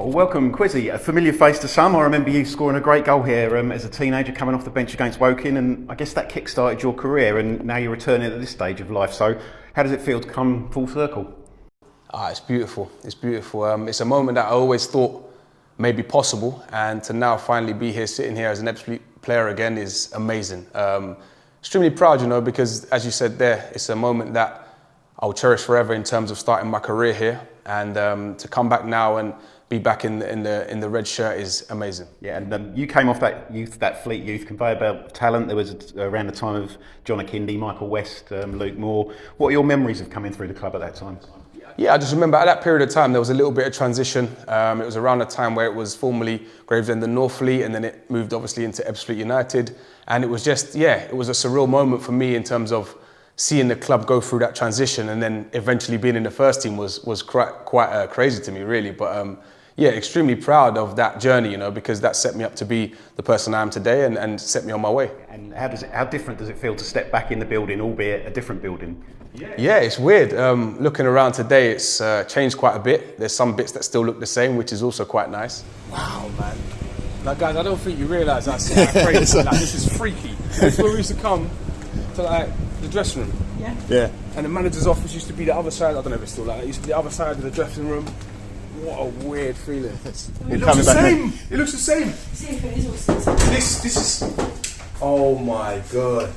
Oh, welcome, Kwesi. A familiar face to some. I remember you scoring a great goal here as a teenager, coming off the bench against Woking, and I guess that kick-started your career, and now you're returning at this stage of life. So how does it feel to come full circle? It's beautiful. It's beautiful. It's a moment that I always thought may be possible, and to now finally be here, sitting here as an absolute player again is amazing. Extremely proud, because as you said there, it's a moment that I'll cherish forever in terms of starting my career here, and to come back now and be back in the red shirt is amazing. Yeah, and you came off that Fleet youth conveyor belt of talent. There was around the time of John Akindi, Michael West, Luke Moore. What are your memories of coming through the club at that time? Yeah, I just remember at that period of time there was a little bit of transition. It was around the time where it was formerly Gravesend and North Fleet, and then it moved obviously into Ebbsfleet United. And it was just, it was a surreal moment for me in terms of seeing the club go through that transition, and then eventually being in the first team was quite crazy to me, really. But extremely proud of that journey, because that set me up to be the person I am today and set me on my way. And how different does it feel to step back in the building, albeit a different building? Yeah, it's weird. Looking around today, it's changed quite a bit. There's some bits that still look the same, which is also quite nice. Wow, man. Like, guys, I don't think you realise that's crazy. This is freaky. This is where we used to come to the dressing room. Yeah. And the manager's office used to be the other side. I don't know if it's still like that. It used to be the other side of the dressing room. What a weird feeling. It looks the same. It looks the same. See if it is also the same. This is. Oh my god.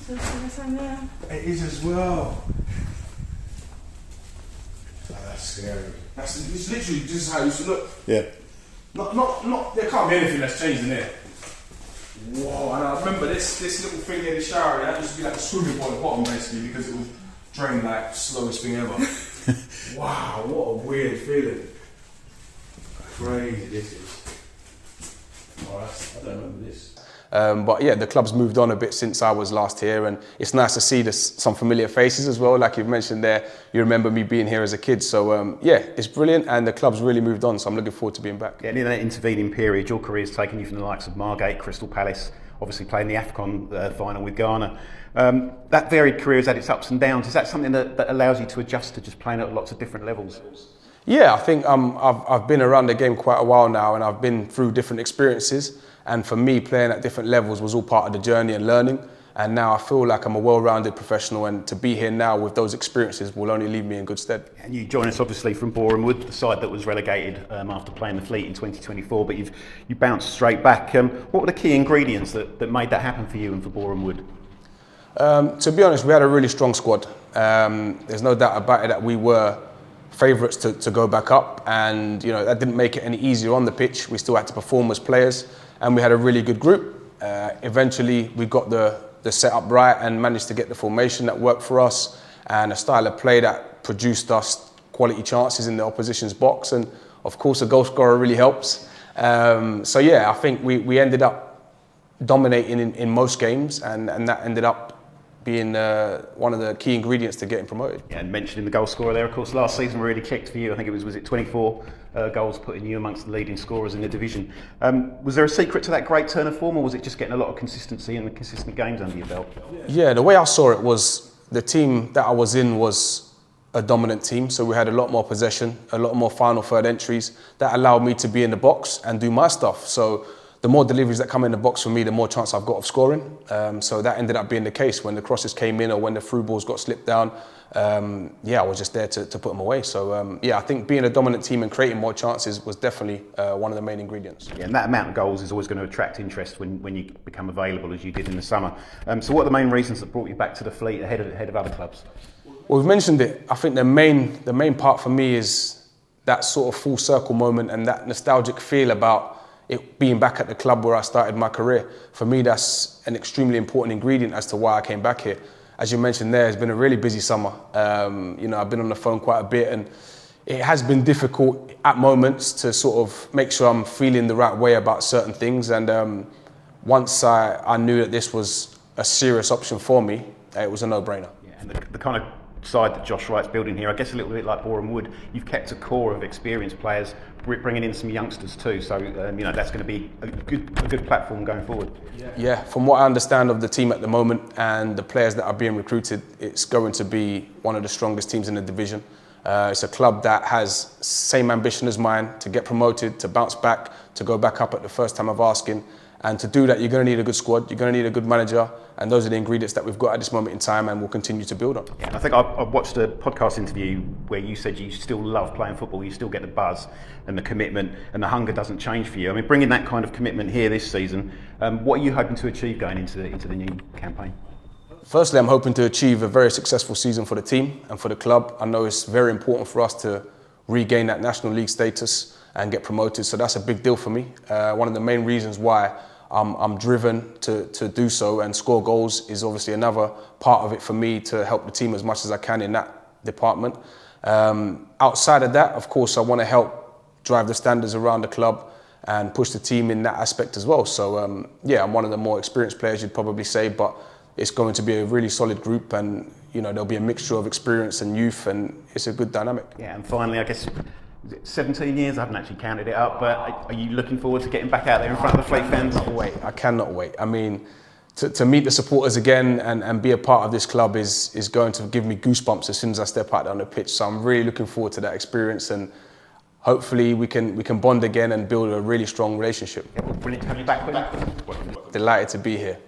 So it's the same there. It is as well. Oh, that's scary. It's literally just how it used to look. Yeah. Not. There can't be anything that's changed in there. Whoa! And I remember this little thing in the shower. That used to be like a swimming pool at the bottom, basically, because it would drain like slowest thing ever. Wow! What a weird feeling. Crazy this is. Oh, I don't remember this. But yeah, the club's moved on a bit since I was last here, and it's nice to see some familiar faces as well. Like you've mentioned there, you remember me being here as a kid. So it's brilliant, and the club's really moved on. So I'm looking forward to being back. Yeah, in that intervening period, your career's taken you from the likes of Margate, Crystal Palace, obviously playing the AFCON final with Ghana. That varied career has had its ups and downs. Is that something that allows you to adjust to just playing at lots of different levels? Yeah, I think I've been around the game quite a while now, and I've been through different experiences. And for me, playing at different levels was all part of the journey and learning. And now I feel like I'm a well-rounded professional, and to be here now with those experiences will only leave me in good stead. And you join us obviously from Boreham Wood, the side that was relegated after playing the Fleet in 2024, but you bounced straight back. What were the key ingredients that made that happen for you and for Boreham Wood? To be honest, we had a really strong squad. There's no doubt about it that we were favourites to go back up, and that didn't make it any easier on the pitch. We still had to perform as players, and we had a really good group. Eventually we got the setup right and managed to get the formation that worked for us, and a style of play that produced us quality chances in the opposition's box, and of course a goal scorer really helps. I think we ended up dominating in most games, and that ended up being one of the key ingredients to getting promoted. Yeah, and mentioning the goal scorer there, of course, last season really clicked for you. I think it was it 24 goals, putting you amongst the leading scorers in the division. Was there a secret to that great turn of form, or was it just getting a lot of consistency and consistent games under your belt? Yeah, the way I saw it was the team that I was in was a dominant team, so we had a lot more possession, a lot more final third entries that allowed me to be in the box and do my stuff. So the more deliveries that come in the box for me, the more chance I've got of scoring. So that ended up being the case when the crosses came in or when the through balls got slipped down. I was just there to put them away. So I think being a dominant team and creating more chances was definitely one of the main ingredients. Yeah, and that amount of goals is always going to attract interest when you become available, as you did in the summer. So what are the main reasons that brought you back to the Fleet ahead of other clubs? Well, we've mentioned it. I think the main part for me is that sort of full circle moment and that nostalgic feel about it being back at the club where I started my career. For me, that's an extremely important ingredient as to why I came back here. As you mentioned there, it's been a really busy summer. I've been on the phone quite a bit, and it has been difficult at moments to sort of make sure I'm feeling the right way about certain things. And once I knew that this was a serious option for me, it was a no-brainer. Yeah, and the kind of side that Josh Wright's building here, I guess a little bit like Boreham Wood, you've kept a core of experienced players, bringing in some youngsters too, so that's going to be a good platform going forward. Yeah, from what I understand of the team at the moment and the players that are being recruited, it's going to be one of the strongest teams in the division. It's a club that has same ambition as mine, to get promoted, to bounce back, to go back up at the first time of asking. And to do that, you're going to need a good squad, you're going to need a good manager, and those are the ingredients that we've got at this moment in time and we'll continue to build on. Yeah, I think I watched a podcast interview where you said you still love playing football, you still get the buzz and the commitment, and the hunger doesn't change for you. I mean, bringing that kind of commitment here this season, what are you hoping to achieve going into the new campaign? Firstly, I'm hoping to achieve a very successful season for the team and for the club. I know it's very important for us to regain that National League status and get promoted, so that's a big deal for me. One of the main reasons why I'm driven to do so, and score goals is obviously another part of it for me to help the team as much as I can in that department. Outside of that, of course, I want to help drive the standards around the club and push the team in that aspect as well. So yeah, I'm one of the more experienced players, you'd probably say, but it's going to be a really solid group, and there'll be a mixture of experience and youth, and it's a good dynamic. Yeah, and finally, I guess, is it 17 years? I haven't actually counted it up, but are you looking forward to getting back out there in front of the Fleet fans? I cannot wait. I mean, to meet the supporters again and be a part of this club is going to give me goosebumps as soon as I step out there on the pitch. So I'm really looking forward to that experience, and hopefully we can bond again and build a really strong relationship. Yeah, well, brilliant to have you back, Quinn. Delighted to be here.